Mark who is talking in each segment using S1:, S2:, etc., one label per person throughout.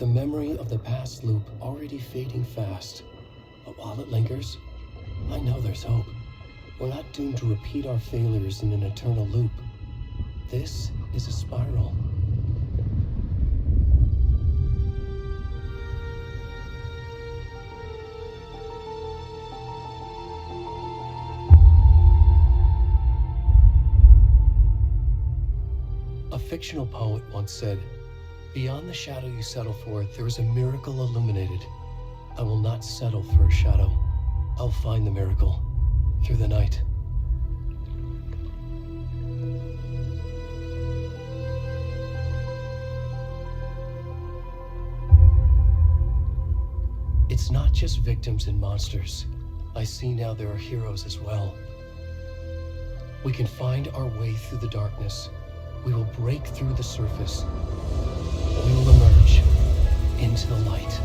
S1: the memory of the past loop already fading fast. But while it lingers, I know there's hope. We're not doomed to repeat our failures in an eternal loop. This is a spiral. A fictional poet once said, "Beyond the shadow you settle for, there is a miracle illuminated. I will not settle for a shadow. I'll find the miracle through the night." It's not just victims and monsters. I see now there are heroes as well. We can find our way through the darkness. We will break through the surface. We will emerge into the light.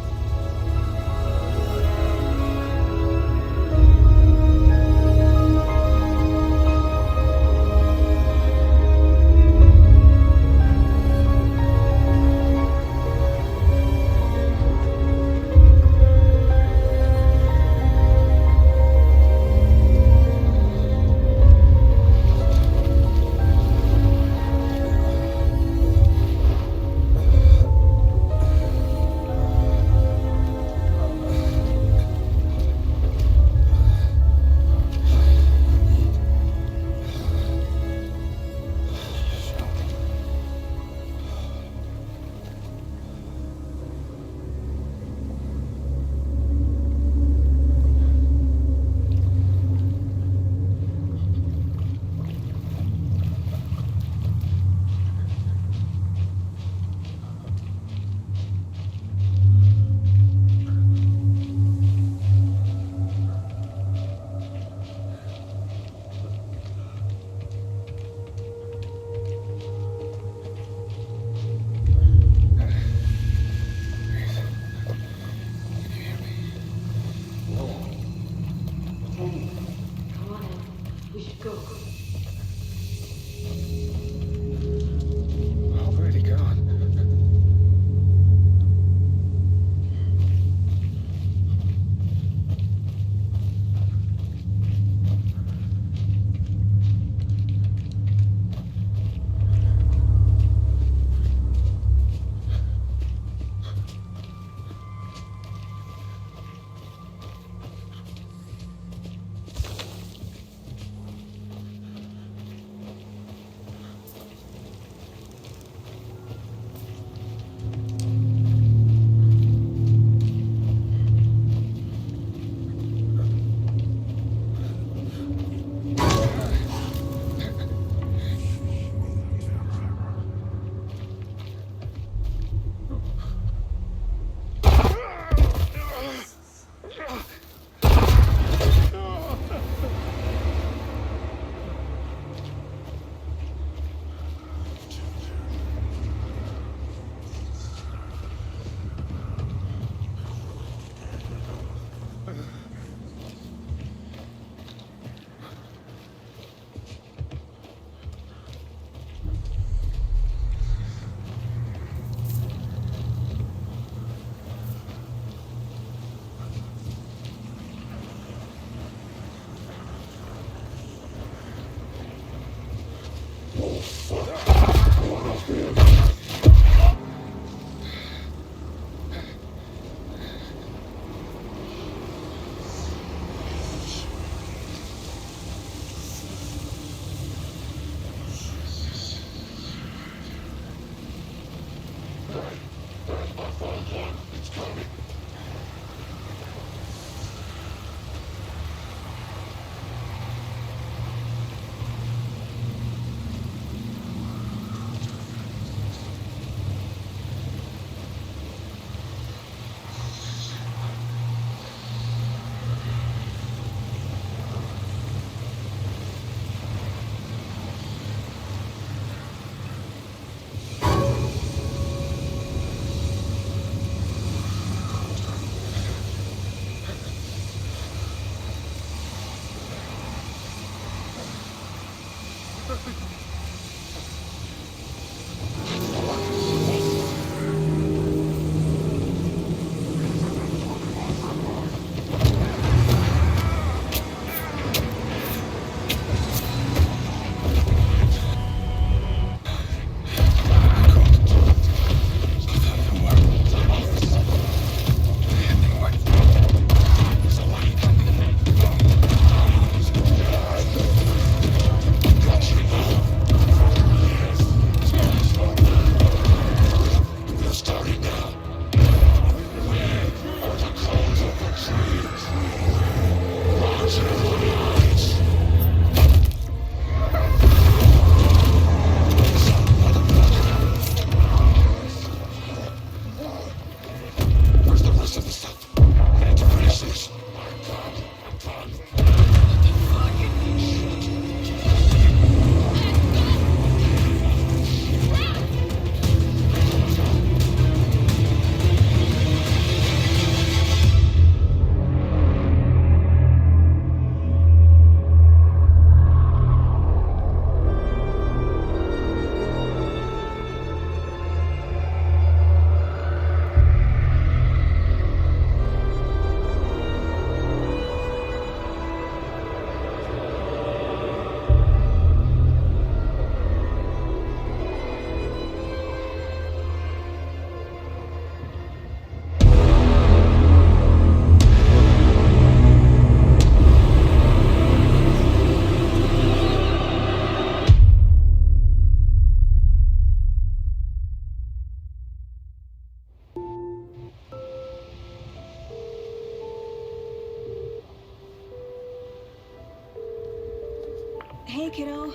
S2: Hey, kiddo.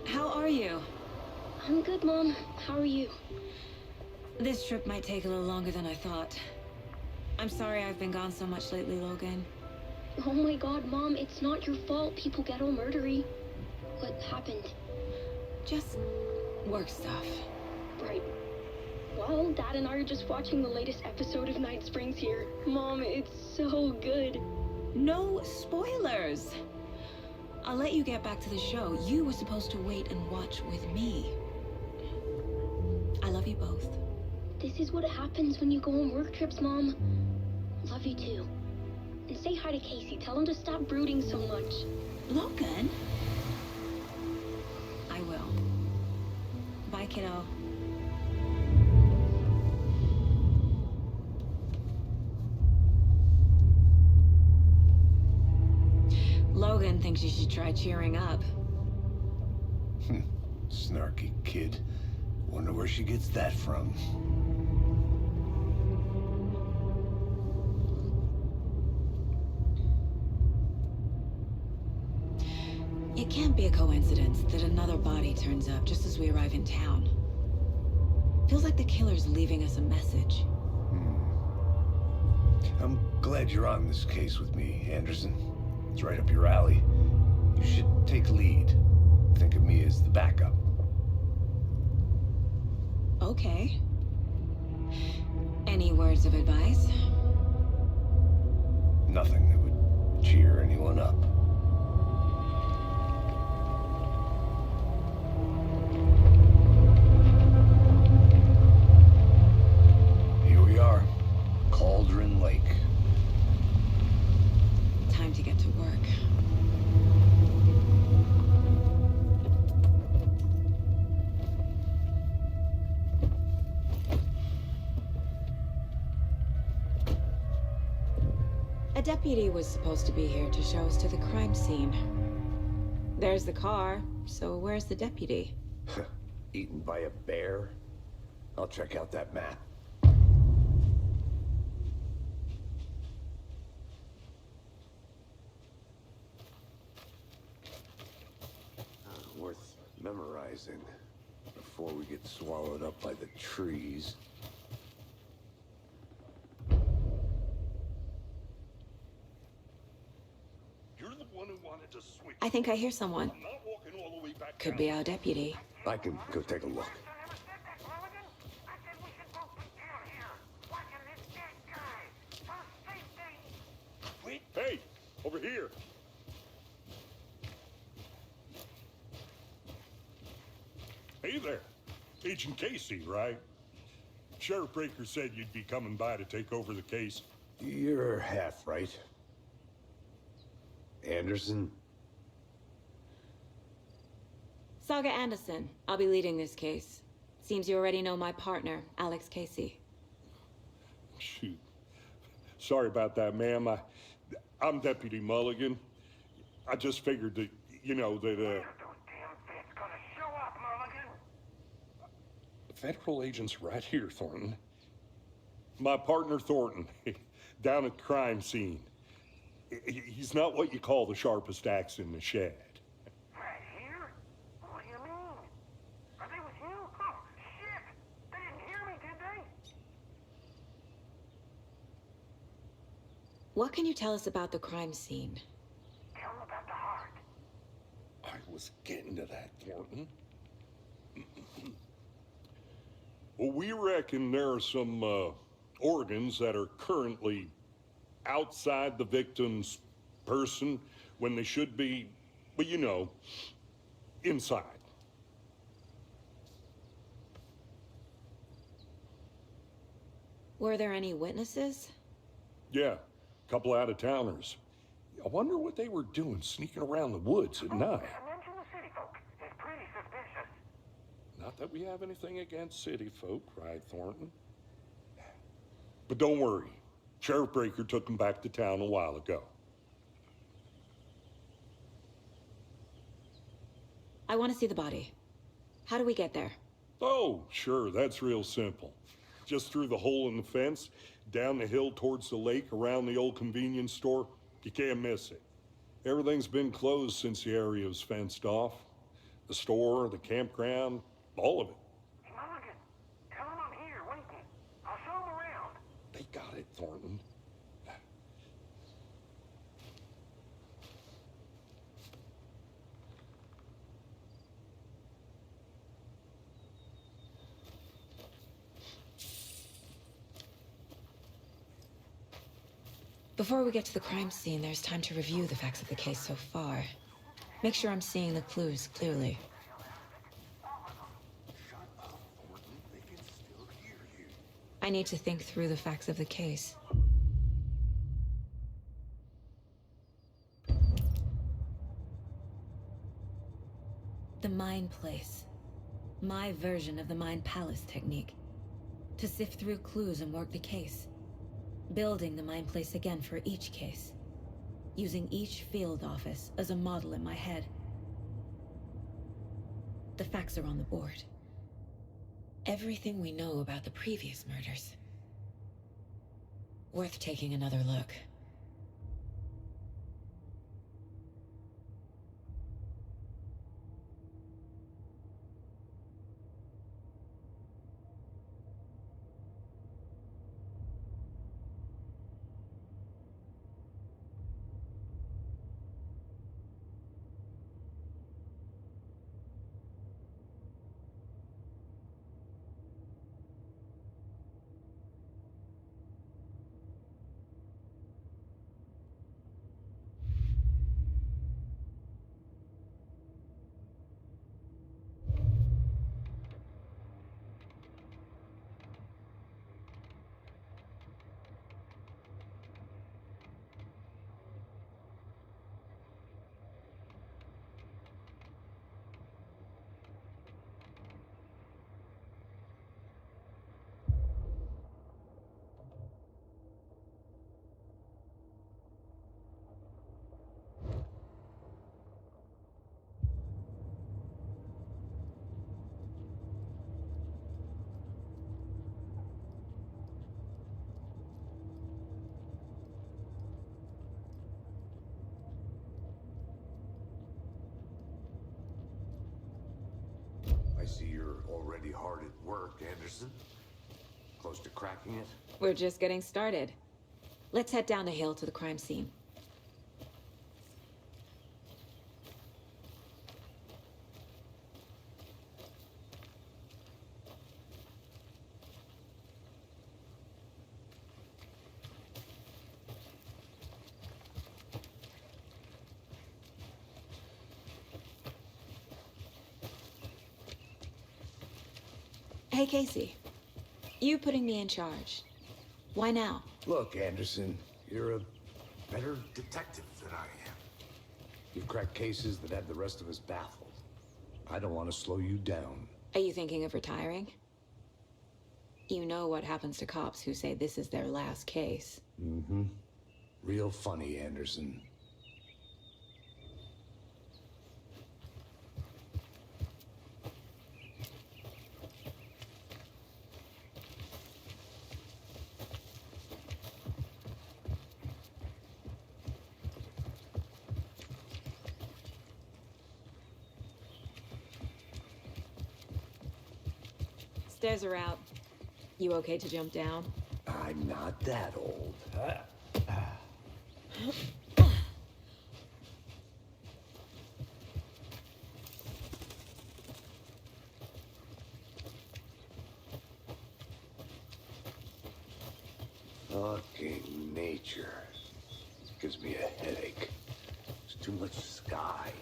S2: How are you?
S3: I'm good, Mom. How are you?
S2: This trip might take a little longer than I thought. I'm sorry I've been gone so much lately, Logan.
S3: Oh my god, Mom, it's not your fault people get all murdery. What happened?
S2: Just work stuff.
S3: Right. Well, Dad and I are just watching the latest episode of Night Springs here. Mom, it's so good.
S2: No spoilers! I'll let you get back to the show. You were supposed to wait and watch with me. I love you both.
S3: This is what happens when you go on work trips, Mom. Love you too. And say hi to Casey. Tell him to stop brooding so much.
S2: Logan? I will. Bye, kiddo. Logan thinks you should try cheering up.
S4: Snarky kid. Wonder where she gets that from.
S2: It can't be a coincidence that another body turns up just as we arrive in town. Feels like the killer's leaving us a message.
S4: I'm glad you're on this case with me, Anderson. It's right up your alley. You should take lead. Think of me as the backup.
S2: Okay. Any words of advice?
S4: Nothing that would cheer anyone up. Here we are. Cauldron Lake.
S2: Time to get to work. A deputy was supposed to be here to show us to the crime scene. There's the car, so where's the deputy?
S4: Eaten by a bear? I'll check out that map. Worth memorizing before we get swallowed up by the trees.
S5: You're the one who wanted to switch.
S2: I think I hear someone.
S5: I'm not walking all the way back
S2: Could
S5: down.
S2: be our deputy.
S4: I can go take a look.
S5: Wait. Hey, over here. Hey there. Agent Casey, right? Sheriff Breaker said you'd be coming by to take over the case.
S4: You're half right. Anderson?
S2: Saga Anderson. I'll be leading this case. Seems you already know my partner, Alex Casey.
S5: Shoot. Sorry about that, ma'am. I'm Deputy Mulligan. I just figured that, you know, that, Federal agents right here, Thornton. My partner, Thornton, down at the crime scene. He's not what you call the sharpest axe in the shed.
S6: Right here? What do you mean? Are they with you? Oh, shit! They didn't hear me, did they?
S2: What can you tell us about the crime scene?
S6: Tell them about the heart.
S5: I was getting to that, Thornton. Well, we reckon there are some organs that are currently outside the victim's person when they should be, well, you know, inside.
S2: Were there any witnesses?
S5: Yeah, a couple out-of-towners. I wonder what they were doing sneaking around the woods at night.
S6: Mention the city folk. It's pretty suspicious.
S5: Not that we have anything against city folk, right, Thornton? But don't worry. Sheriff Breaker took them back to town a while ago.
S2: I want to see the body. How do we get there?
S5: Oh, sure, that's real simple. Just through the hole in the fence, down the hill towards the lake, around the old convenience store. You can't miss it. Everything's been closed since the area was fenced off. The store, the campground, all of it.
S6: Hey, Mulligan, tell him I'm here waiting. I'll show him around.
S5: They got it, Thornton.
S2: Before we get to the crime scene, there's time to review the facts of the case so far. Make sure I'm seeing the clues clearly.
S4: Shut up, Thornton. They can still hear you.
S2: I need to think through the facts of the case. The Mind Place. My version of the Mind Palace technique. To sift through clues and work the case. Building the Mind Place again for each case. Using each field office as a model in my head. The facts are on the board. Everything we know about the previous murders. Worth taking another look.
S4: I see you're already hard at work, Anderson. Close to cracking it?
S2: We're just getting started. Let's head down the hill to the crime scene. Hey, Casey. You putting me in charge. Why now?
S4: Look, Anderson, you're a better detective than I am. You've cracked cases that had the rest of us baffled. I don't want to slow you down.
S2: Are you thinking of retiring? You know what happens to cops who say this is their last case.
S4: Mm-hmm. Real funny, Anderson.
S2: Stairs are out. You okay to jump down?
S4: I'm not that old. Fucking nature. Gives me a headache. There's too much sky.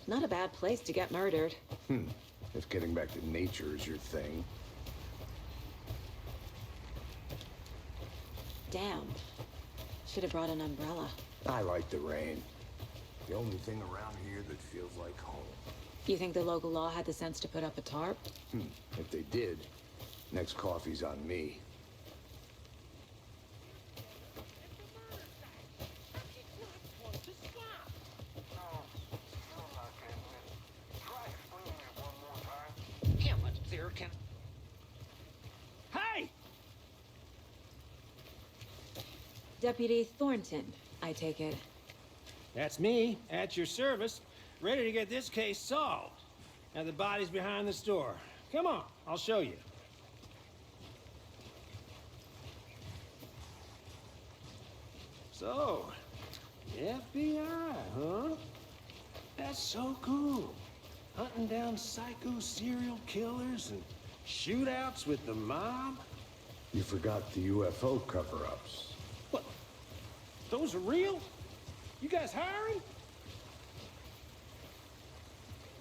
S2: Not a bad place to get murdered.
S4: If getting back to nature is your thing.
S2: Damn. Should have brought an umbrella.
S4: I like the rain. The only thing around here that feels like home.
S2: You think the local law had the sense to put up a tarp?
S4: If they did, next coffee's on me.
S6: Try explaining it one more time.
S7: Damn it, there can... Hey!
S2: Deputy Thornton, I take it.
S7: That's me, at your service, ready to get this case solved. Now the body's behind the store. Come on, I'll show you. So, FBI, huh? That's so cool. Hunting down psycho serial killers and shootouts with the mob.
S4: You forgot the UFO cover-ups.
S7: What? Those are real? You guys hiring?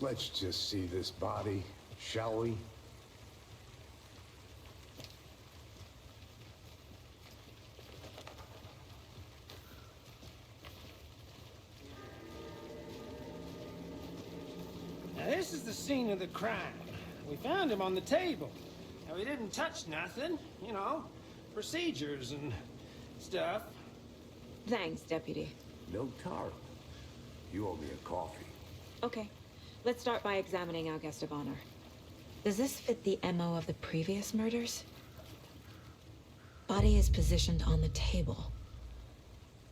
S4: Let's just see this body, shall we?
S7: Now this is the scene of the crime. We found him on the table. Now he didn't touch nothing, you know, procedures and stuff.
S2: Thanks, Deputy.
S4: No tarp. You owe me a coffee.
S2: Okay, let's start by examining our guest of honor. Does this fit the MO of the previous murders? Body is positioned on the table.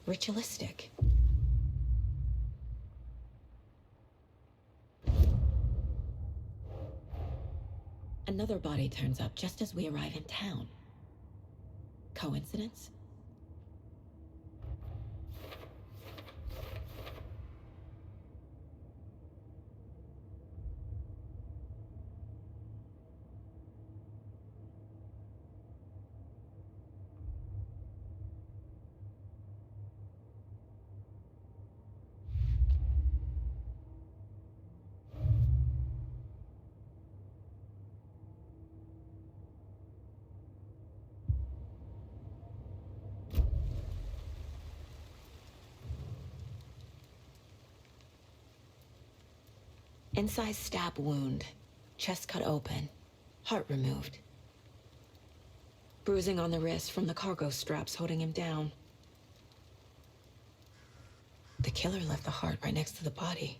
S2: Ritualistic. Another body turns up just as we arrive in town. Coincidence? Incised stab wound, chest cut open, heart removed. Bruising on the wrist from the cargo straps holding him down. The killer left the heart right next to the body.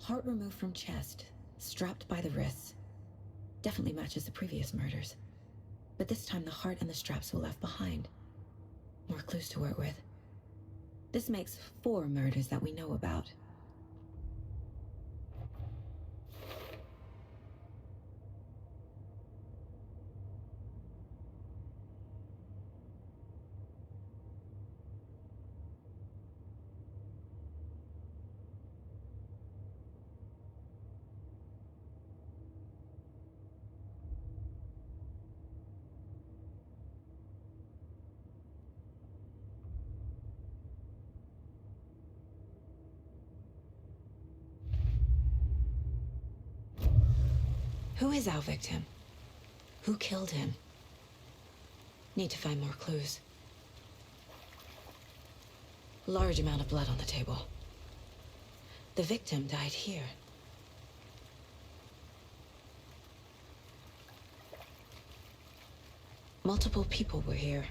S2: Heart removed from chest, strapped by the wrists. Definitely matches the previous murders. But this time the heart and the straps were left behind. More clues to work with. This makes 4 murders that we know about. Who is our victim? Who killed him? Need to find more clues. Large amount of blood on the table. The victim died here. Multiple people were here.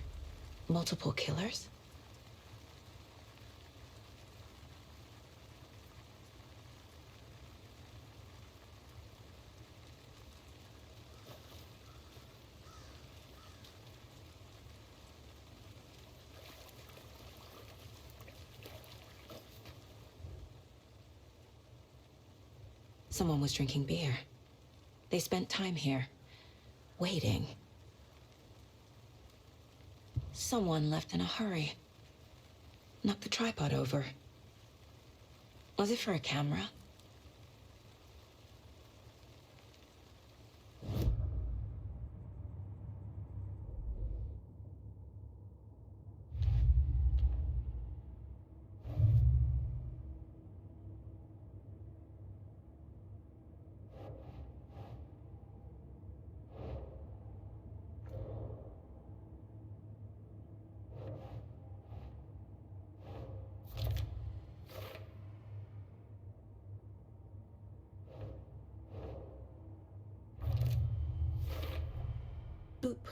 S2: Multiple killers? Someone was drinking beer. They spent time here, waiting. Someone left in a hurry. Knocked the tripod over. Was it for a camera?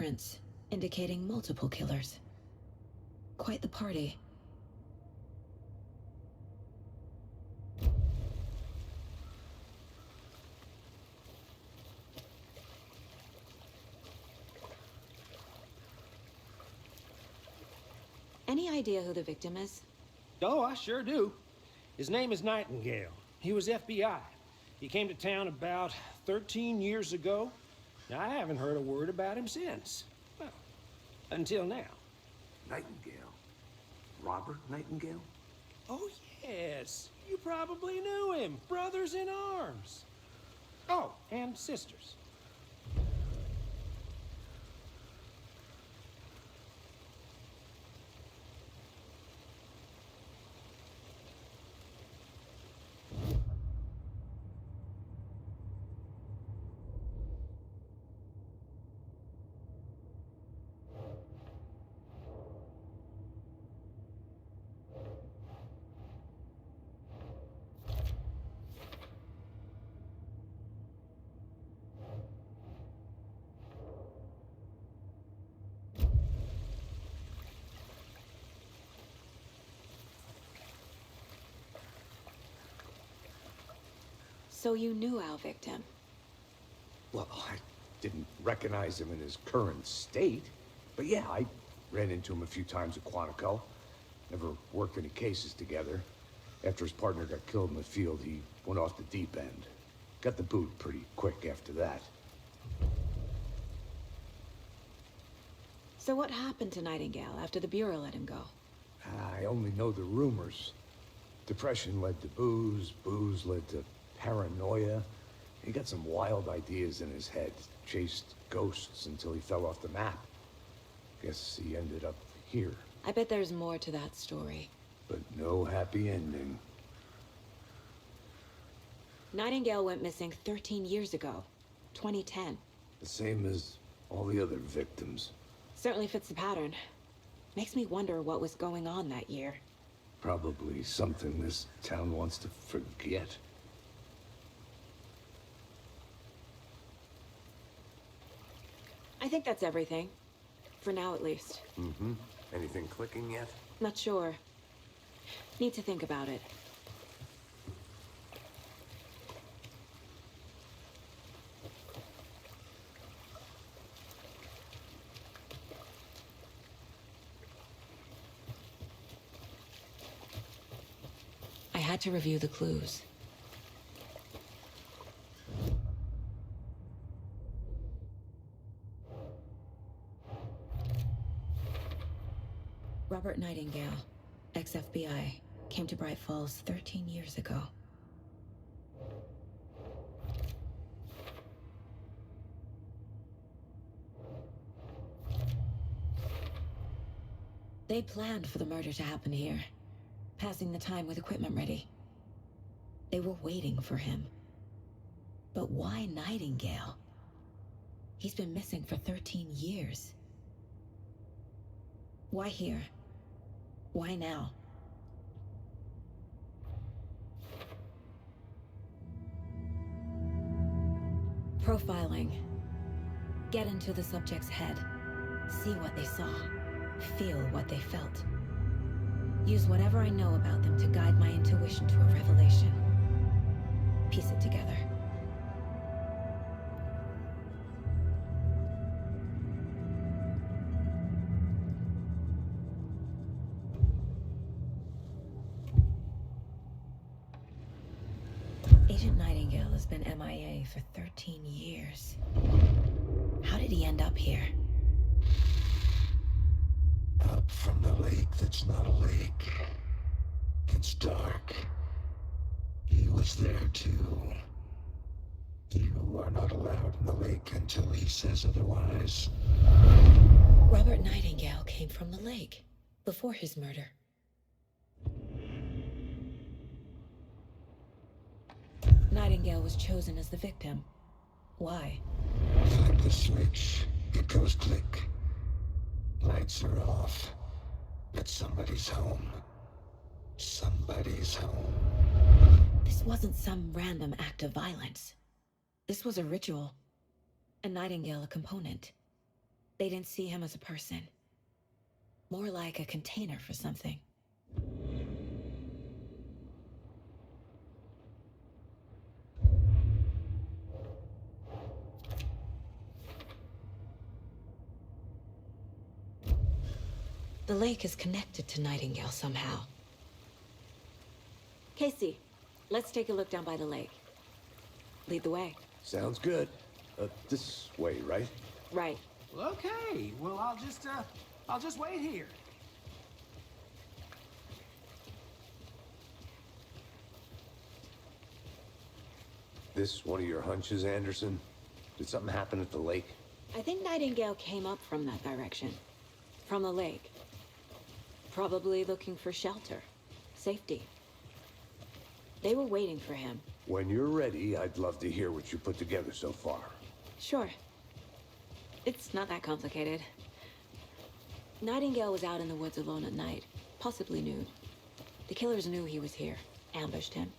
S2: footprints, indicating multiple killers. Quite the party. Any idea who the victim is?
S7: Oh, I sure do. His name is Nightingale. He was FBI. He came to town about 13 years ago. Now, I haven't heard a word about him since. Well, until now.
S4: Nightingale? Robert Nightingale?
S7: Oh, yes. You probably knew him. Brothers in arms. Oh, and sisters.
S2: So you knew our victim?
S4: Well, I didn't recognize him in his current state. But yeah, I ran into him a few times at Quantico. Never worked any cases together. After his partner got killed in the field, he went off the deep end. Got the boot pretty quick after that.
S2: So what happened to Nightingale after the Bureau let him go?
S4: I only know the rumors. Depression led to booze, booze led to paranoia. He got some wild ideas in his head, chased ghosts until he fell off the map. Guess he ended up here.
S2: I bet there's more to that story.
S4: But no happy ending.
S2: Nightingale went missing 13 years ago, 2010.
S4: The same as all the other victims.
S2: Certainly fits the pattern. Makes me wonder what was going on that year.
S4: Probably something this town wants to forget.
S2: I think that's everything. For now, at least.
S8: Mm-hmm. Anything clicking yet?
S2: Not sure. Need to think about it. I had to review the clues. Robert Nightingale, ex-FBI, came to Bright Falls 13 years ago. They planned for the murder to happen here, passing the time with equipment ready. They were waiting for him. But why Nightingale? He's been missing for 13 years. Why here? Why now? Profiling. Get into the subject's head. See what they saw. Feel what they felt. Use whatever I know about them to guide my intuition to a revelation. Piece it together. Agent Nightingale has been MIA for 13 years. How did he end up here?
S9: Up from the lake that's not a lake. It's dark. He was there too. You are not allowed in the lake until he says otherwise.
S2: Robert Nightingale came from the lake, before his murder. Nightingale was chosen as the victim. Why?
S9: Flip the switch. It goes click. Lights are off. But somebody's home. Somebody's home.
S2: This wasn't some random act of violence. This was a ritual. And Nightingale a component. They didn't see him as a person. More like a container for something. The lake is connected to Nightingale somehow. Casey, let's take a look down by the lake. Lead the way.
S4: Sounds good. This way, right?
S2: Right.
S7: Well, okay. Well, I'll just wait here.
S4: This one of your hunches, Anderson? Did something happen at the lake?
S2: I think Nightingale came up from that direction. From the lake. Probably looking for shelter. Safety. They were waiting for him.
S4: When you're ready, I'd love to hear what you put together so far.
S2: Sure. It's not that complicated. Nightingale was out in the woods alone at night, possibly nude. The killers knew he was here, ambushed him,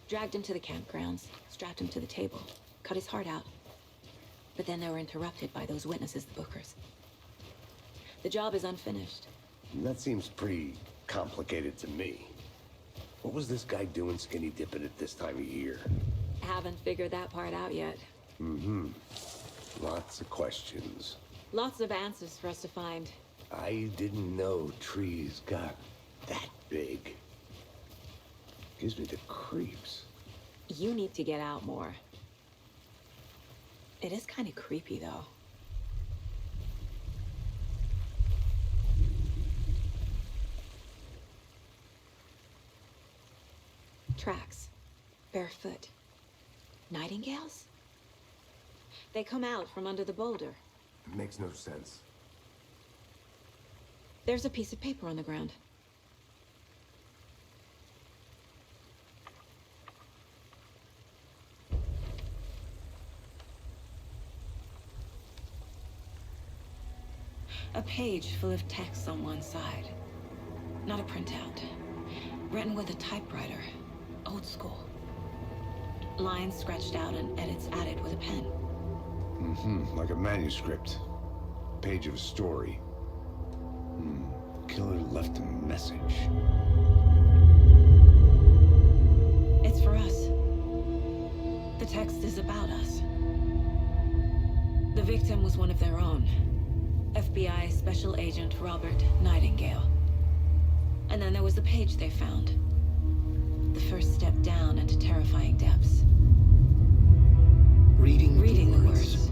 S2: dragged him to the campgrounds, strapped him to the table, cut his heart out. But then they were interrupted by those witnesses, the Bookers. The job is unfinished.
S4: That seems pretty complicated to me. What was this guy doing skinny dipping at this time of year?
S2: Haven't figured that part out yet.
S4: Mm-hmm. Lots of questions.
S2: Lots of answers for us to find.
S4: I didn't know trees got that big. Gives me the creeps.
S2: You need to get out more. It is kind of creepy, though. Tracks. Barefoot. Nightingales? They come out from under the boulder.
S8: It makes no sense.
S2: There's a piece of paper on the ground. A page full of text on one side. Not a printout. Written with a typewriter. Old school. Lines scratched out and edits added with a pen.
S4: Mm-hmm. Like a manuscript. Page of a story. Killer left a message.
S2: It's for us. The text is about us. The victim was one of their own. FBI Special Agent Robert Nightingale. And then there was the page they found. The first step down into terrifying depths.
S1: Reading the words.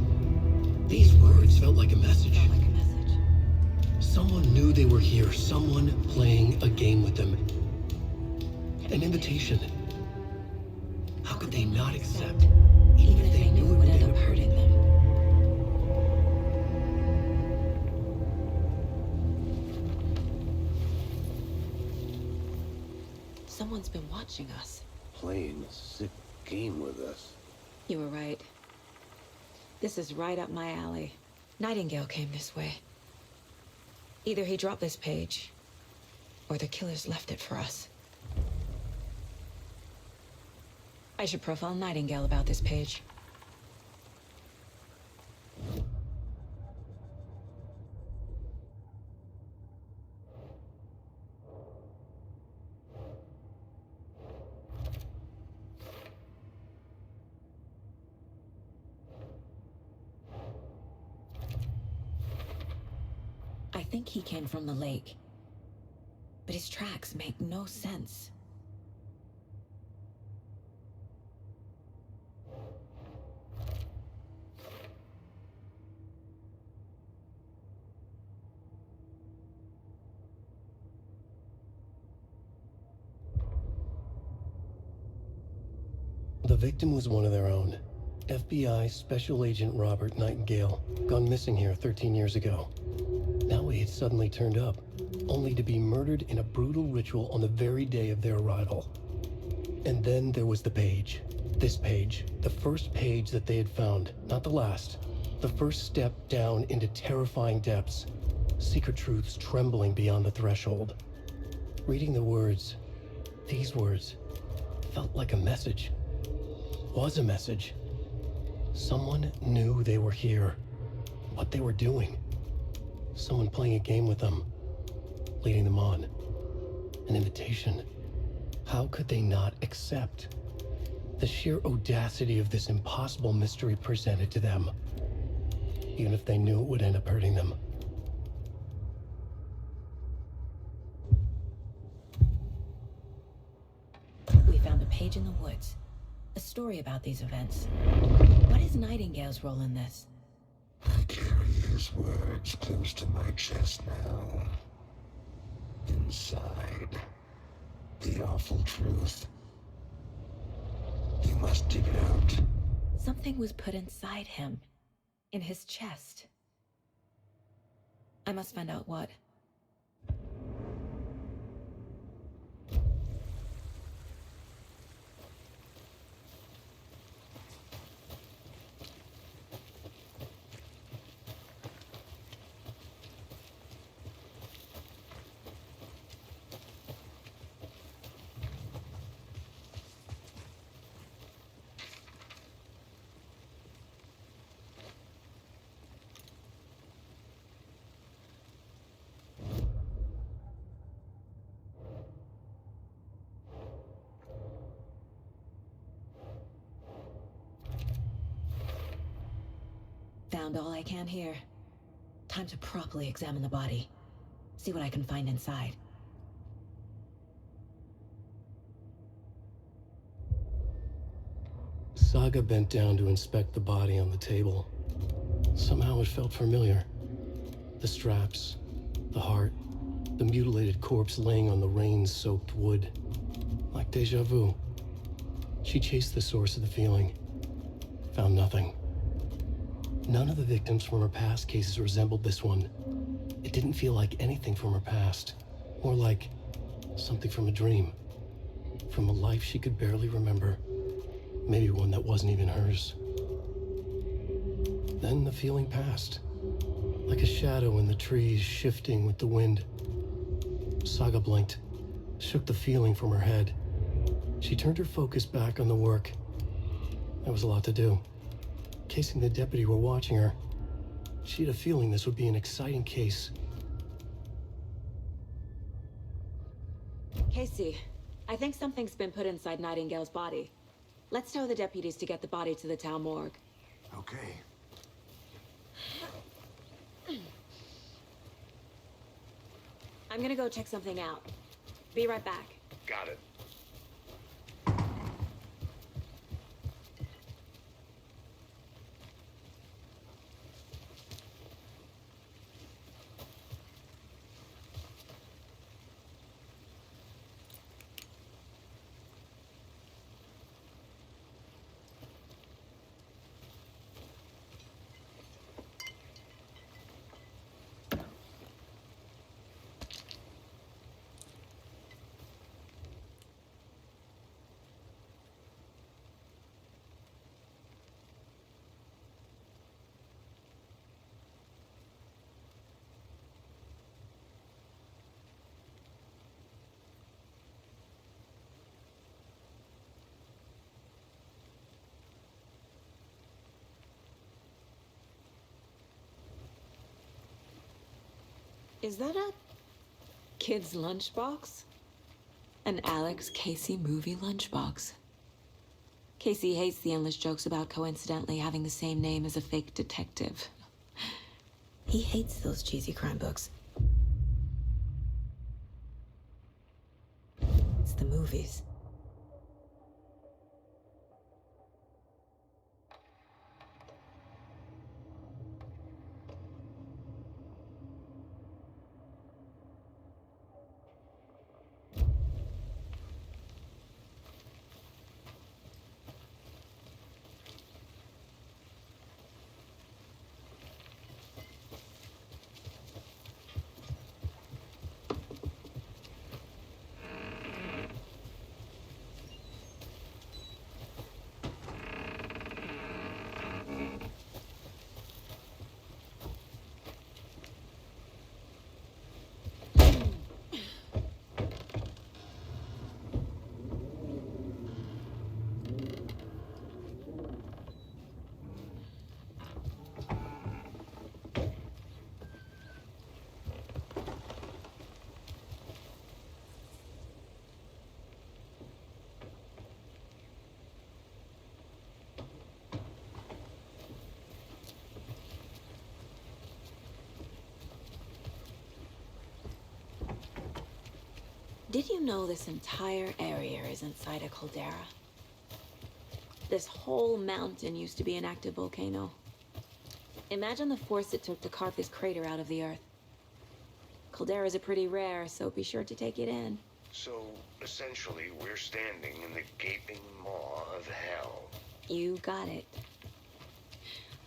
S1: These words felt like a message.
S2: Felt like a message.
S1: Someone knew they were here. Someone playing a game with them. An invitation. How could they not accept?
S2: Even if they knew it would end up hurting them. Someone's been watching us.
S4: Playing a sick game with us.
S2: You were right. This is right up my alley. Nightingale came this way. Either he dropped this page, or the killers left it for us. I should profile Nightingale about this page. I think he came from the lake. But his tracks make no sense.
S1: The victim was one of their own. FBI Special Agent Robert Nightingale, gone missing here 13 years ago. Now he had suddenly turned up, only to be murdered in a brutal ritual on the very day of their arrival. And then there was the page. This page, the first page that they had found, not the last. The first step down into terrifying depths. Secret truths trembling beyond the threshold. Reading the words, these words, felt like a message. Was a message. Someone knew they were here. What they were doing. Someone playing a game with them, leading them on. An invitation. How could they not accept? The sheer audacity of this impossible mystery presented to them, even if they knew it would end up hurting them.
S2: We found a page in the woods. A story about these events. What is Nightingale's role in this?
S9: I carry his words close to my chest now. Inside, the awful truth. You must dig it out.
S2: Something was put inside him. In his chest. I must find out what. Found all I can here. Time to properly examine the body. See what I can find inside.
S1: Saga bent down to inspect the body on the table. Somehow it felt familiar. The straps, the heart, the mutilated corpse laying on the rain-soaked wood. Like deja vu. She chased the source of the feeling. Found nothing. None of the victims from her past cases resembled this one. It didn't feel like anything from her past. More like something from a dream. From a life she could barely remember. Maybe one that wasn't even hers. Then the feeling passed. Like a shadow in the trees shifting with the wind. Saga blinked, shook the feeling from her head. She turned her focus back on the work. There was a lot to do. Casey and the deputy were watching her. She had a feeling this would be an exciting case.
S2: Casey, I think something's been put inside Nightingale's body. Let's tell the deputies to get the body to the town morgue.
S8: Okay.
S2: I'm gonna go check something out. Be right back.
S5: Got it.
S2: Is that a kid's lunchbox? An Alex Casey movie lunchbox. Casey hates the endless jokes about coincidentally having the same name as a fake detective. He hates those cheesy crime books. It's the movies. Did you know this entire area is inside a caldera? This whole mountain used to be an active volcano. Imagine the force it took to carve this crater out of the earth. Calderas are pretty rare, so be sure to take it in.
S9: So, essentially, we're standing in the gaping maw of hell.
S2: You got it.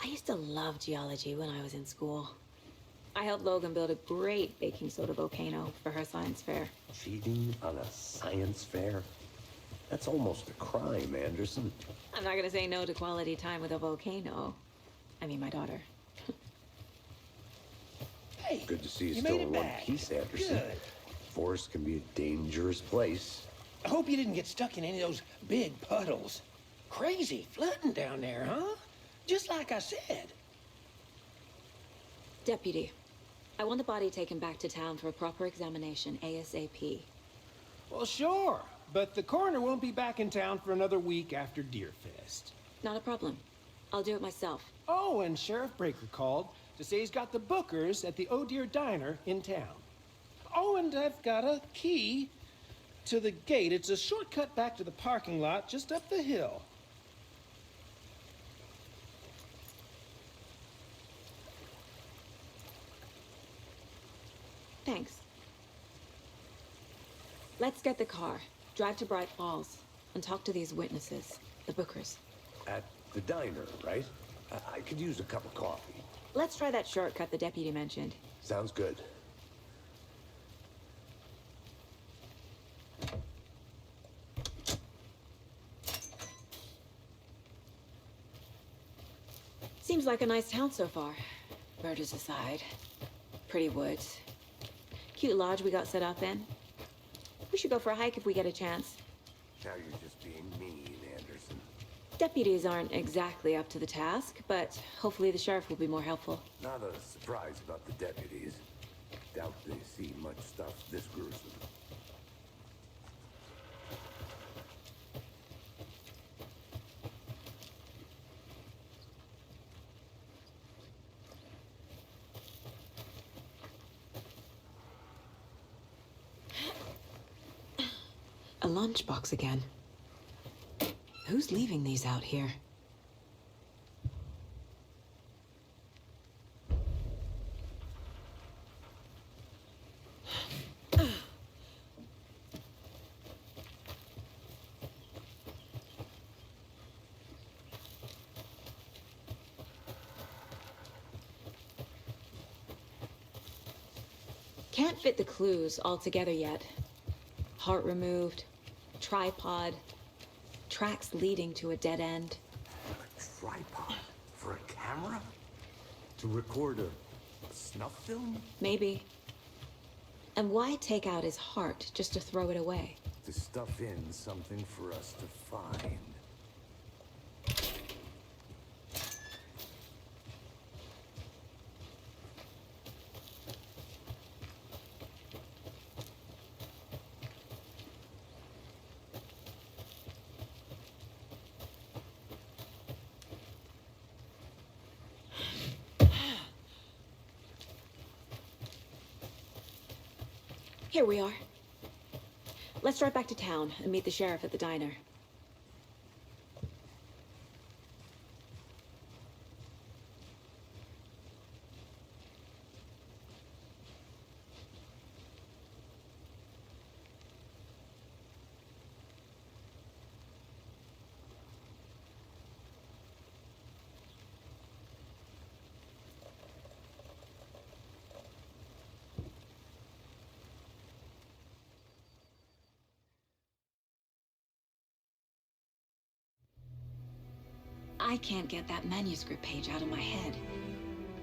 S2: I used to love geology when I was in school. I helped Logan build a great baking soda volcano for her science fair.
S4: Cheating on a science fair? That's almost a crime, Anderson.
S2: I'm not gonna say no to quality time with a volcano. I mean, my daughter.
S7: Hey,
S4: Good to see you
S7: you
S4: still
S7: made it
S4: in one
S7: back.
S4: piece, Anderson.
S7: Good.
S4: Forest can be a dangerous place.
S7: I hope you didn't get stuck in any of those big puddles. Crazy flooding down there, huh? Just like I said.
S2: Deputy, I want the body taken back to town for a proper examination, ASAP.
S7: Well, sure. But the coroner won't be back in town for another week after Deerfest.
S2: Not a problem. I'll do it myself.
S7: Oh, and Sheriff Breaker called to say he's got the bookers at the Oh Dear Diner in town. Oh, and I've got a key to the gate. It's a shortcut back to the parking lot just up the hill.
S2: Thanks. Let's get the car, drive to Bright Falls, and talk to these witnesses, the bookers.
S4: At the diner, right? I could use a cup of coffee.
S2: Let's try that shortcut the deputy mentioned.
S4: Sounds good.
S2: Seems like a nice town so far. Murders aside. Pretty woods. Cute lodge we got set up in. We should go for a hike if we get a chance.
S9: Now you're just being mean, Anderson.
S2: Deputies aren't exactly up to the task, but hopefully the sheriff will be more helpful.
S9: Not a surprise about the deputies. Doubt they see much stuff this gruesome.
S2: A lunchbox again. Who's leaving these out here? Can't fit the clues all together yet. Heart removed, tripod, tracks leading to a dead end.
S9: A tripod? For a camera? To record a snuff film?
S2: Maybe. And why take out his heart just to throw it away?
S9: To stuff in something for us to find.
S2: Here we are. Let's drive back to town and meet the sheriff at the diner. I can't get that manuscript page out of my head.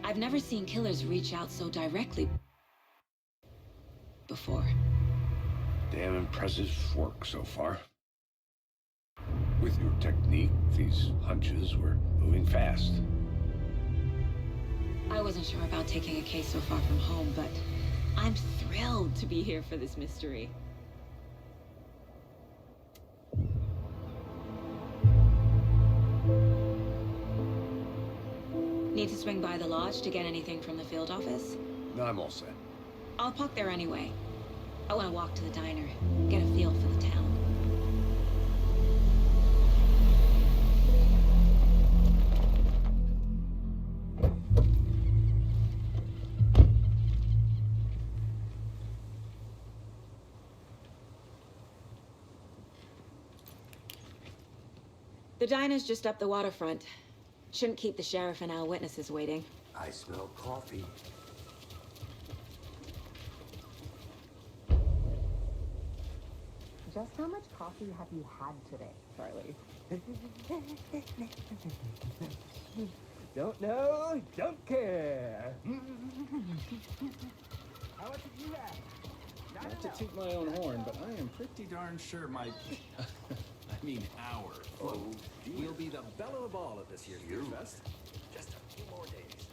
S2: I've never seen killers reach out so directly before.
S4: Damn impressive work so far. With your technique, these hunches were moving fast.
S2: I wasn't sure about taking a case so far from home, but I'm thrilled to be here for this mystery. Need to swing by the lodge to get anything from the field office?
S4: No, I'm all set.
S2: I'll park there anyway. I want to walk to the diner, get a feel for the town. The diner's just up the waterfront. Shouldn't keep the sheriff and our witnesses waiting.
S8: I smell coffee.
S10: Just how much coffee have you had today, Charlie? Don't know, don't care. How much did you have?
S11: Not to toot my own horn, but I am pretty darn sure my... I mean our float will be the belle of all at this year's Beer Fest. Just a few more days.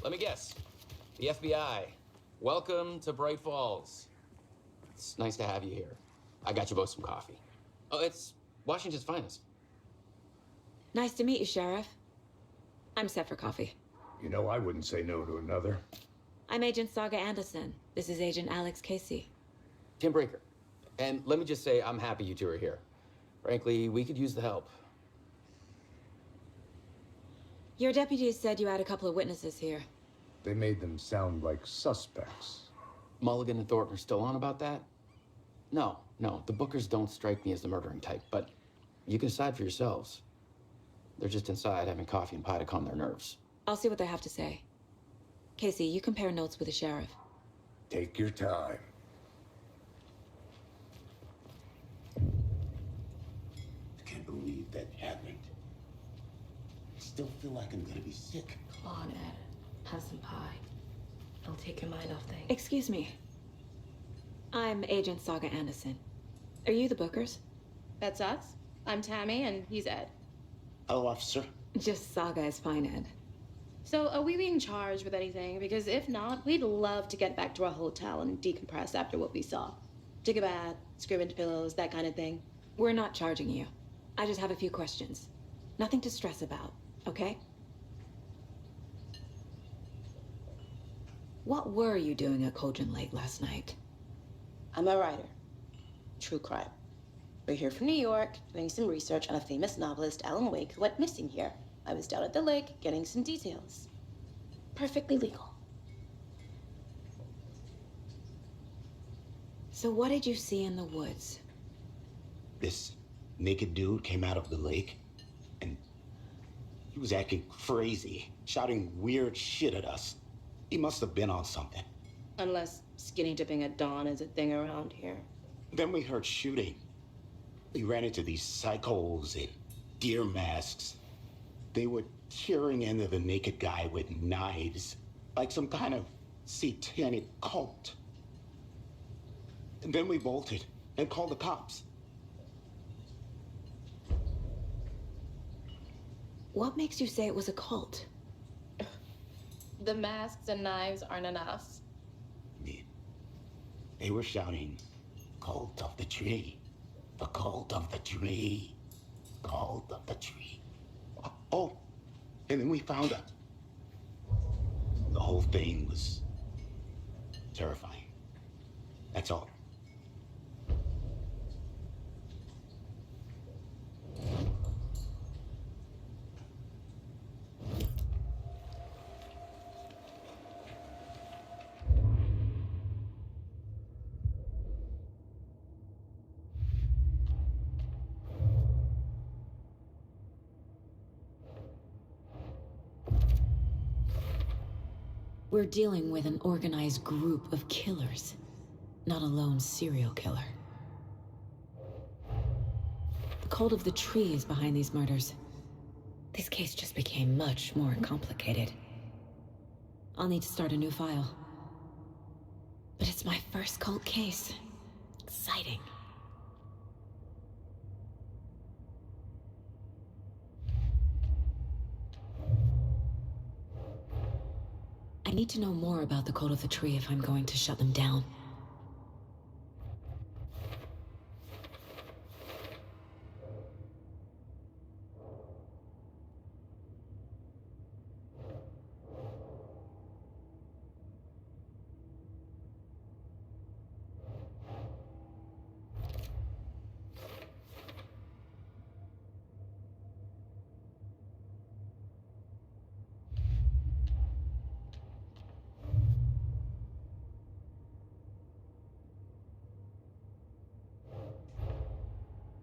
S12: Let me guess. The FBI. Welcome to Bright Falls. It's nice to have you here. I got you both some coffee. Oh, it's Washington's finest.
S2: Nice to meet you, Sheriff. I'm set for coffee.
S4: You know, I wouldn't say no to another.
S2: I'm Agent Saga Anderson. This is Agent Alex Casey.
S12: Tim Breaker. And let me just say, I'm happy you two are here. Frankly, we could use the help.
S2: Your deputies said you had a couple of witnesses here.
S4: They made them sound like suspects.
S12: Mulligan and Thornton are still on about that? No, the Bookers don't strike me as the murdering type, but you can decide for yourselves. They're just inside having coffee and pie to calm their nerves.
S2: I'll see what they have to say. Casey, you compare notes with the sheriff.
S4: Take your time.
S9: I can't believe that happened. I still feel like I'm gonna be sick.
S13: Come on, Ed. Have some pie. I'll take your mind off things.
S2: Excuse me. I'm Agent Saga Anderson. Are you the Bookers?
S14: That's us. I'm Tammy, and he's Ed.
S9: Hello, officer.
S2: Just Saga is fine, Ed.
S14: So, are we being charged with anything? Because if not, we'd love to get back to our hotel and decompress after what we saw. Take a bath, scream into pillows, that kind of thing.
S2: We're not charging you. I just have a few questions. Nothing to stress about, okay? What were you doing at Cauldron Lake last night?
S14: I'm a writer. True crime. We're here from New York, doing some research on a famous novelist, Alan Wake, who went missing here. I was down at the lake, getting some details. Perfectly legal.
S2: So what did you see in the woods?
S9: This naked dude came out of the lake, and he was acting crazy, shouting weird shit at us. He must have been on something.
S14: Unless skinny dipping at dawn is a thing around here.
S9: Then we heard shooting. We ran into these psychos in deer masks. They were tearing into the naked guy with knives, like some kind of satanic cult. And then we bolted and called the cops.
S2: What makes you say it was a cult?
S14: The masks and knives aren't enough.
S9: They were shouting, "Cult of the tree, the cult of the tree, cult of the tree." Oh, and then we found out. The whole thing was terrifying. That's all.
S2: We're dealing with an organized group of killers, not a lone serial killer. The cult of the tree is behind these murders. This case just became much more complicated. I'll need to start a new file. But it's my first cult case. Exciting. I need to know more about the cult of the tree if I'm going to shut them down.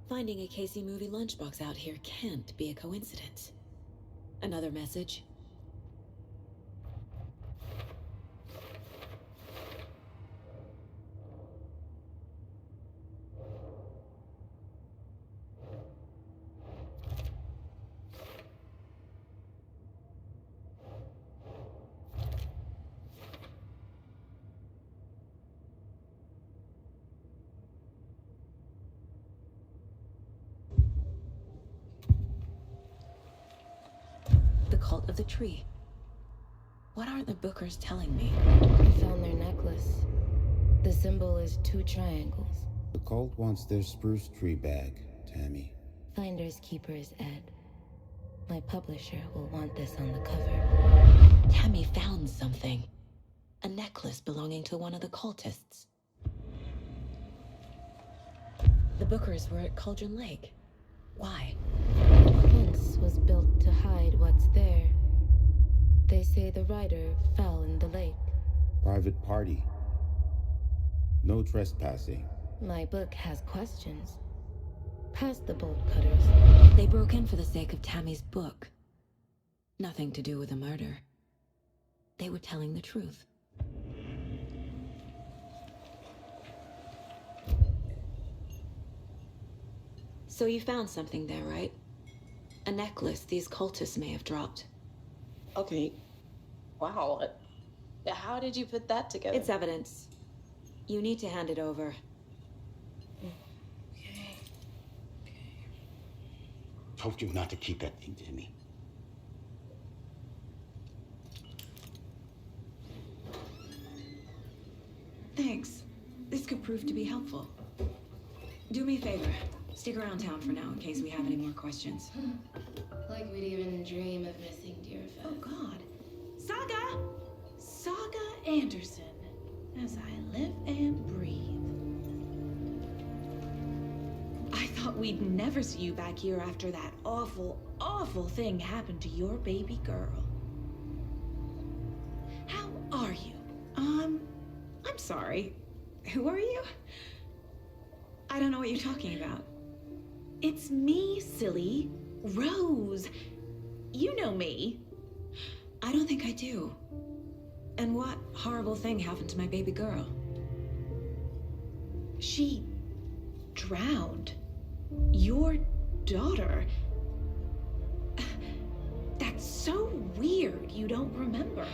S2: Finding a Casey movie lunchbox out here can't be a coincidence. Another message? The cult of the tree. What aren't the Bookers telling me?
S13: I found their necklace. The symbol is 2 triangles.
S15: The cult wants their spruce tree bag, Tammy.
S13: Finders keepers, Ed. My publisher will want this on the cover.
S2: Tammy found something. A necklace belonging to one of the cultists. The Bookers were at Cauldron Lake. Why?
S13: The fence was built to hide what's there. They say the writer fell in the lake.
S15: Private party. No trespassing.
S13: My book has questions. Past the bolt cutters.
S2: They broke in for the sake of Tammy's book. Nothing to do with the murder. They were telling the truth. So you found something there, right? A necklace these cultists may have dropped.
S14: Okay. Wow. How did you put that together?
S2: It's evidence. You need to hand it over.
S9: Told you not to keep that thing to me.
S2: Thanks. This could prove to be helpful. Do me a favor. Stick around town for now in case we have any more questions.
S13: Like we'd even dream of missing Deerfest.
S16: Oh, God. Saga! Saga Anderson. As I live and breathe. I thought we'd never see you back here after that awful, awful thing happened to your baby girl. How are you? I'm sorry. Who are you? I don't know what you're talking about. It's me, silly. Rose. You know me.
S2: I don't think I do. And what horrible thing happened to my baby girl?
S16: She drowned. Your daughter. That's so weird you don't remember.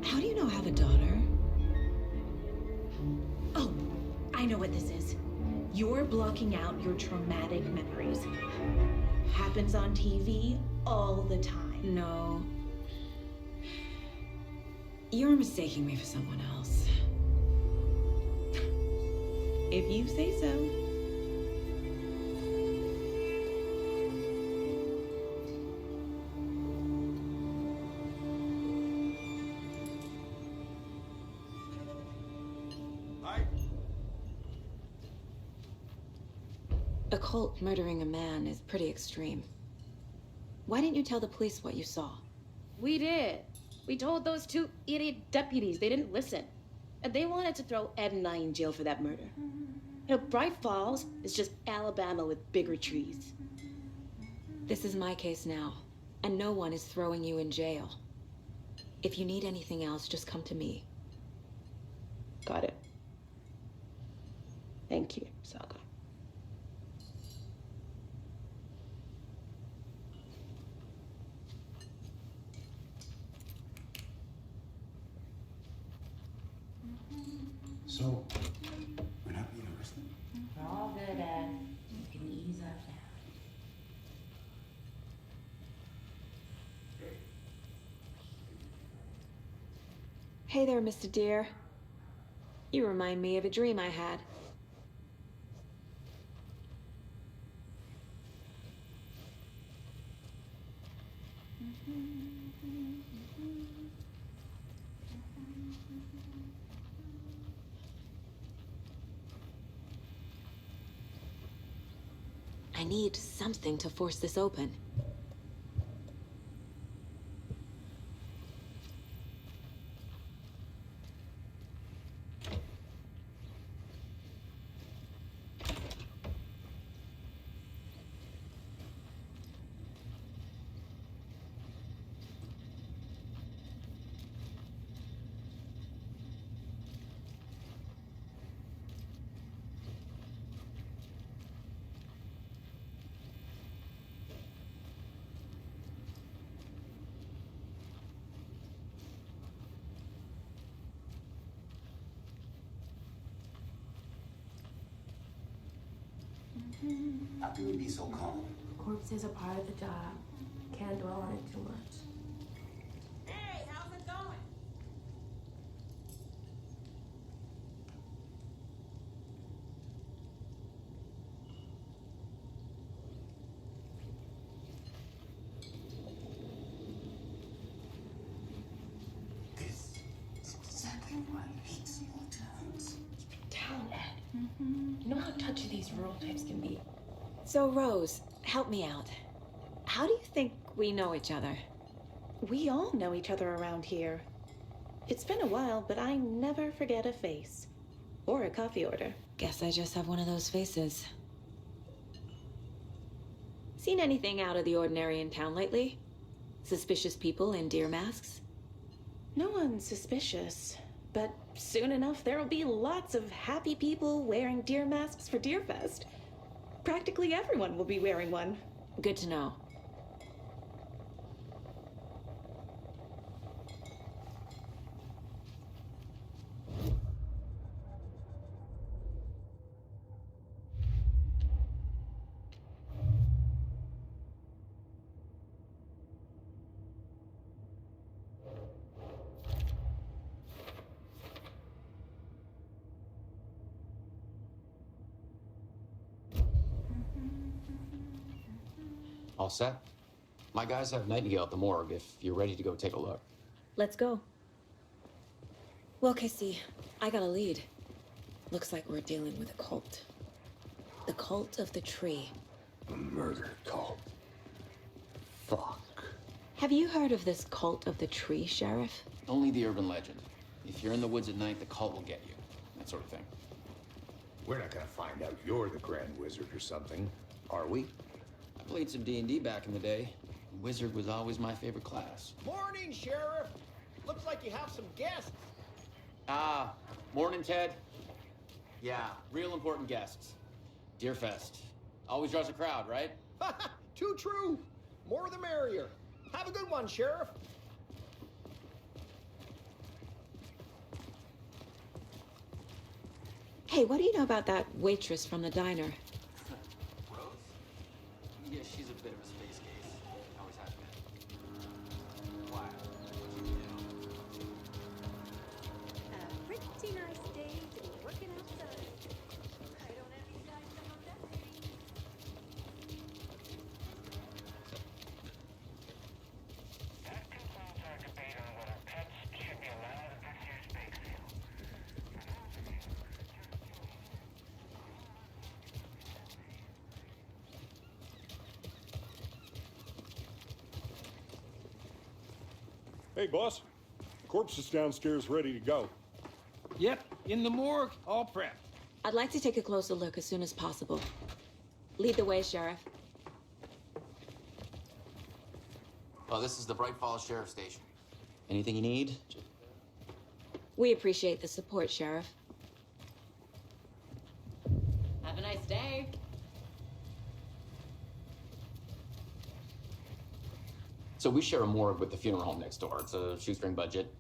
S2: How do you know I have a daughter?
S16: Oh, I know what this is. You're blocking out your traumatic memories. Happens on TV all the time.
S2: No. You're mistaking me for someone else.
S16: If you say so.
S2: A cult murdering a man is pretty extreme. Why didn't you tell the police what you saw?
S14: We did. We told those 2 idiot deputies. They didn't listen. And they wanted to throw Ed and I in jail for that murder. You know, Bright Falls is just Alabama with bigger trees.
S2: This is my case now, and no one is throwing you in jail. If you need anything else, just come to me.
S14: Got it. Thank you, Saga.
S15: So, we're not being arrested?
S13: We're all good, Ed. You can ease up now.
S2: Hey there, Mr. Deer. You remind me of a dream I had. I need something to force this open.
S17: How can you be so calm?
S13: Corpses are part of the job. Can't dwell on it too much.
S16: Hey, how's it going?
S17: This is exactly why you hate small towns.
S2: Down, Ed. You know how touchy these rural types can be.
S18: So, Rose, help me out. How do you think we know each other?
S14: We all know each other around here. It's been a while, but I never forget a face. Or a coffee order.
S18: Guess I just have one of those faces. Seen anything out of the ordinary in town lately? Suspicious people in deer masks?
S14: No one's suspicious. But soon enough, there'll be lots of happy people wearing deer masks for Deerfest. Practically everyone will be wearing one.
S18: Good to know.
S12: All set? My guys have Nightingale at the morgue if you're ready to go take a look.
S18: Let's go. Well, Casey, I got a lead. Looks like we're dealing with a cult. The cult of the tree.
S4: A murder cult. Fuck.
S18: Have you heard of this cult of the tree, Sheriff?
S12: Only the urban legend. If you're in the woods at night, the cult will get you. That sort of thing.
S4: We're not gonna find out you're the Grand Wizard or something, are we?
S12: I played some D&D back in the day. Wizard was always my favorite class.
S7: Morning, Sheriff. Looks like you have some guests.
S12: Ah, morning, Ted. Yeah, real important guests. Deerfest. Always draws a crowd, right?
S7: Too true. More the merrier. Have a good one, Sheriff.
S18: Hey, what do you know about that waitress from the diner?
S12: Rose? Yeah, she's a bit of a space case. Always has been. Why? What'd you do?
S19: A pretty nice day to be working outside. I don't have you guys come up that way.
S6: That concludes our debate on whether pets should be allowed at this year's bake sale.
S5: Hey, boss. Corpse is downstairs ready to go.
S7: Yep, in the morgue, all prepped.
S18: I'd like to take a closer look as soon as possible. Lead the way, Sheriff.
S12: Oh, this is the Bright Falls Sheriff Station. Anything you need?
S18: We appreciate the support, Sheriff.
S14: Have a nice day.
S12: So we share a morgue with the funeral home next door. It's a shoestring budget.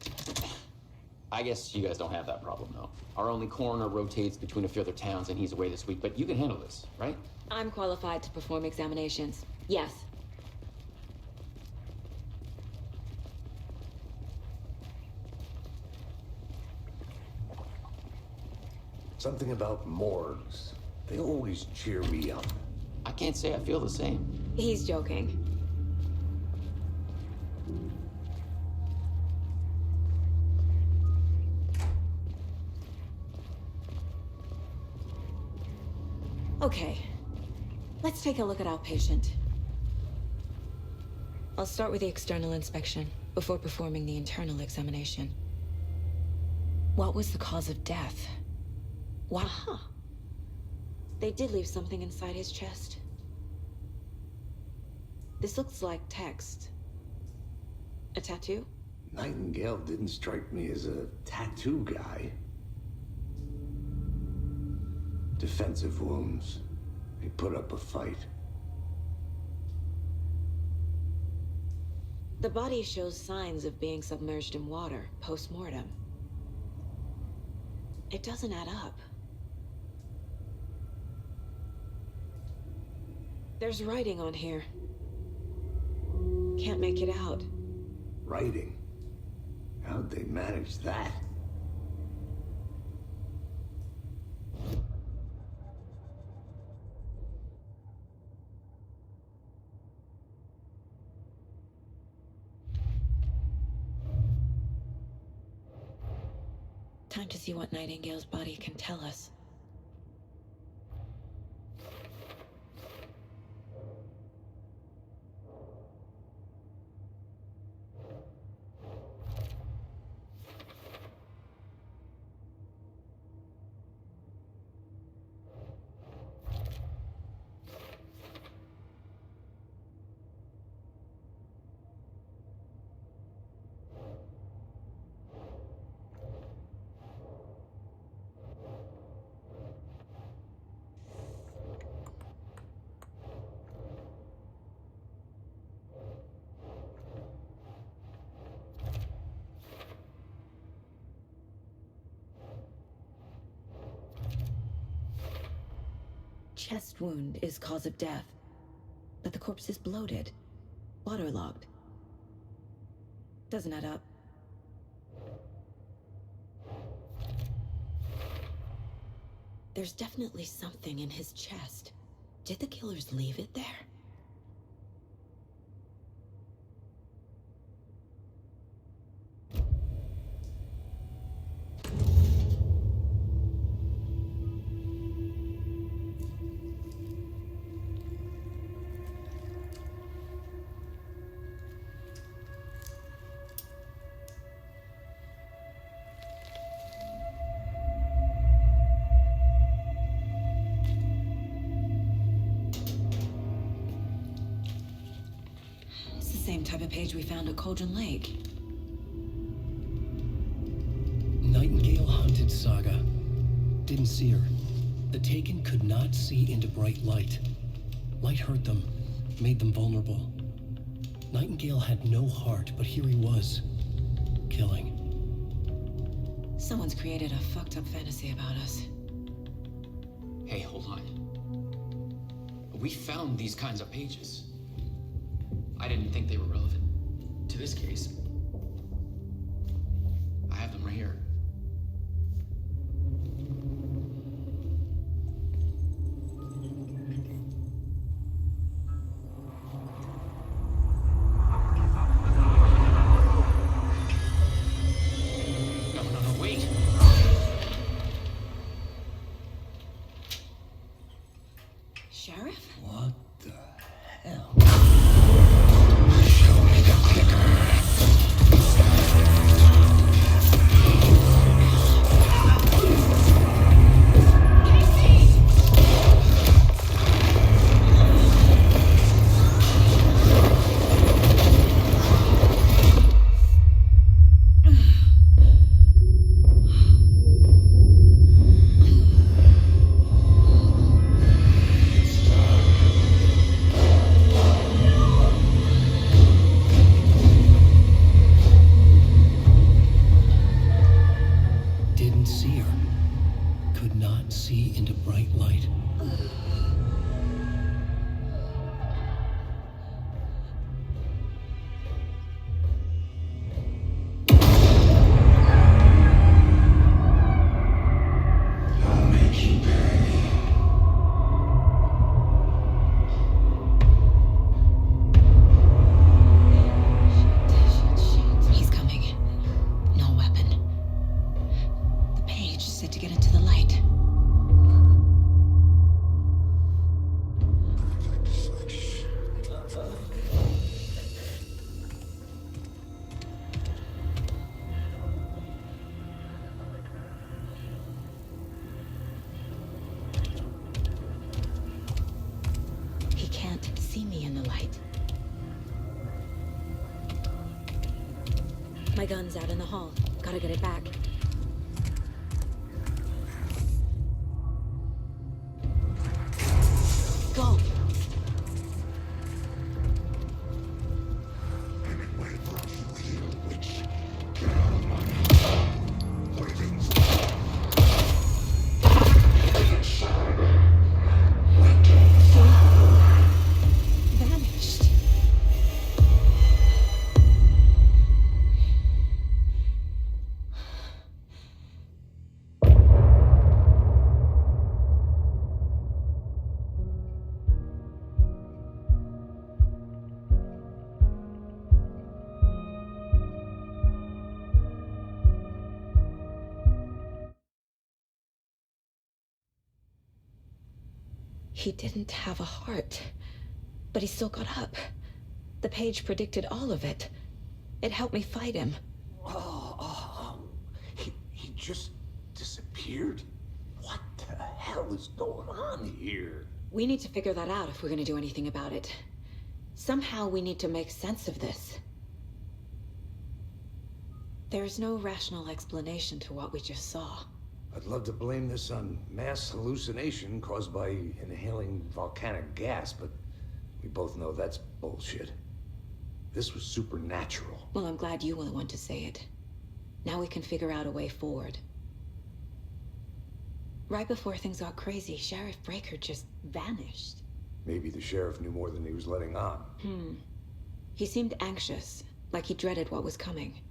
S12: I guess you guys don't have that problem, though. Our only coroner rotates between a few other towns, and he's away this week, but you can handle this, right?
S18: I'm qualified to perform examinations. Yes.
S4: Something about morgues. They always cheer me up.
S12: I can't say I feel the same.
S18: He's joking. Okay, let's take a look at our patient. I'll start with the external inspection before performing the internal examination. What was the cause of death? Wow. They did leave something inside his chest. This looks like text. A tattoo?
S4: Nightingale didn't strike me as a tattoo guy. Defensive wounds. He put up a fight.
S18: The body shows signs of being submerged in water post-mortem. It doesn't add up. There's writing on here. Can't make it out.
S4: Writing? How'd they manage that?
S18: Time to see what Nightingale's body can tell us. Chest wound is cause of death, but the corpse is bloated, waterlogged. Doesn't add up. There's definitely something in his chest. Did the killers leave it there? Same type of page we found at Cauldron Lake.
S1: Nightingale hunted Saga. Didn't see her. The Taken could not see into bright light. Light hurt them, made them vulnerable. Nightingale had no heart, but here he was, killing.
S18: Someone's created a fucked up fantasy about us.
S12: Hey, hold on. We found these kinds of pages. I didn't think they were relevant to this case. I have them right here. No, wait!
S18: Sheriff?
S1: What the hell? Didn't see her. Could not see into bright light.
S9: I'll make you pay.
S18: He's coming. No weapon. The page said to get into the light. He can't see me in the light. My gun's out in the hall. Gotta get it back. Go! He didn't have a heart, but he still got up. The page predicted all of it. It helped me fight him.
S4: He just disappeared? What the hell is going on here?
S18: We need to figure that out if we're gonna do anything about it. Somehow we need to make sense of this. There's no rational explanation to what we just saw.
S4: I'd love to blame this on mass hallucination caused by inhaling volcanic gas, but we both know that's bullshit. This was supernatural.
S18: Well, I'm glad you were the one to say it. Now we can figure out a way forward. Right before things got crazy, Sheriff Breaker just vanished.
S4: Maybe the sheriff knew more than he was letting on.
S18: He seemed anxious, like he dreaded what was coming.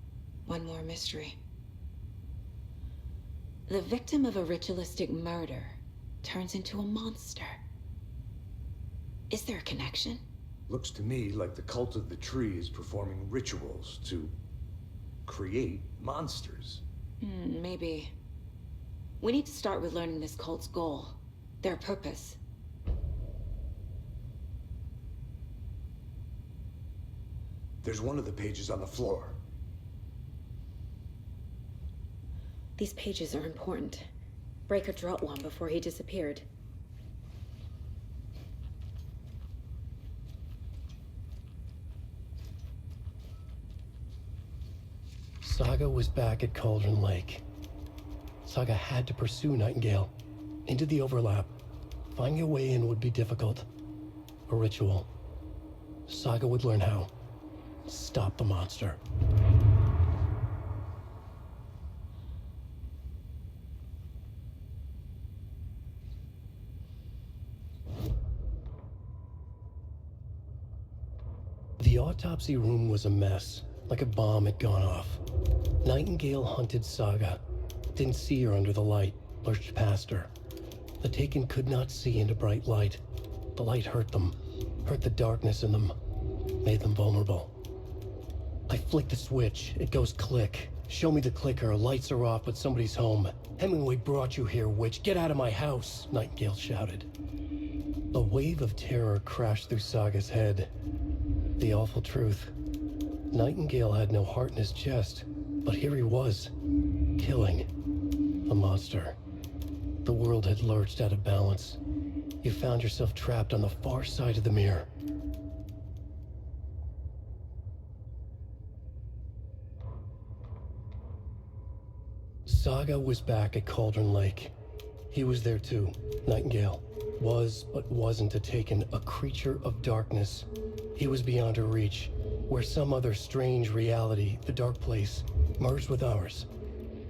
S18: One more mystery. The victim of a ritualistic murder turns into a monster. Is there a connection?
S4: Looks to me like the cult of the tree is performing rituals to create monsters.
S18: Maybe. We need to start with learning this cult's goal, their purpose.
S4: There's one of the pages on the floor.
S18: These pages are important. Breaker dropped one before he disappeared.
S1: Saga was back at Cauldron Lake. Saga had to pursue Nightingale into the overlap. Finding a way in would be difficult. A ritual. Saga would learn how. Stop the monster. The autopsy room was a mess, like a bomb had gone off. Nightingale hunted Saga. Didn't see her under the light, lurched past her. The Taken could not see into bright light. The light hurt them, hurt the darkness in them, made them vulnerable. I flick the switch, it goes click. Show me the clicker, lights are off, but somebody's home. Hemingway brought you here, witch. Get out of my house, Nightingale shouted. A wave of terror crashed through Saga's head. The awful truth. Nightingale had no heart in his chest, but here he was, killing a monster. The world had lurched out of balance. You found yourself trapped on the far side of the mirror. Saga was back at Cauldron Lake. He was there too, Nightingale. Was, but wasn't a Taken, a creature of darkness. He was beyond her reach, where some other strange reality, the dark place, merged with ours.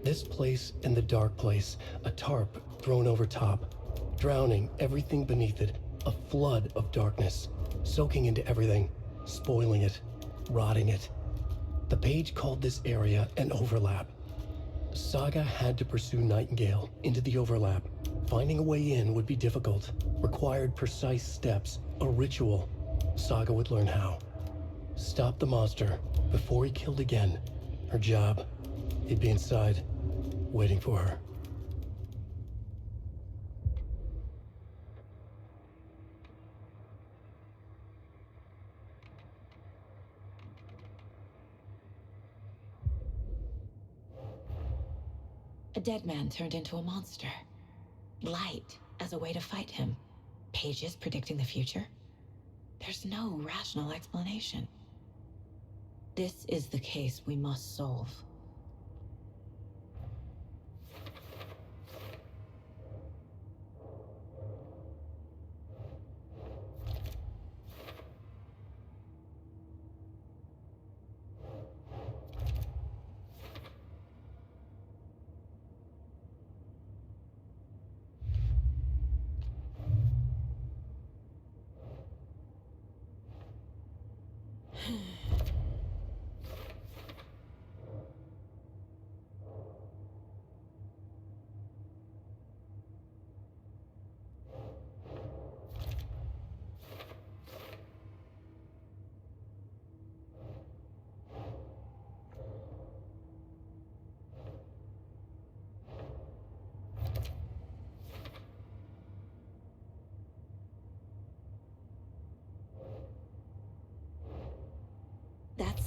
S1: This place and the dark place, a tarp thrown over top, drowning everything beneath it, a flood of darkness, soaking into everything, spoiling it, rotting it. The page called this area an overlap. Saga had to pursue Nightingale into the overlap. Finding a way in would be difficult, required precise steps, a ritual. Saga would learn how. Stop the monster before he killed again. Her job. He'd be inside, waiting for her.
S18: A dead man turned into a monster. Light as a way to fight him. Pages predicting the future. There's no rational explanation. This is the case we must solve.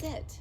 S2: it.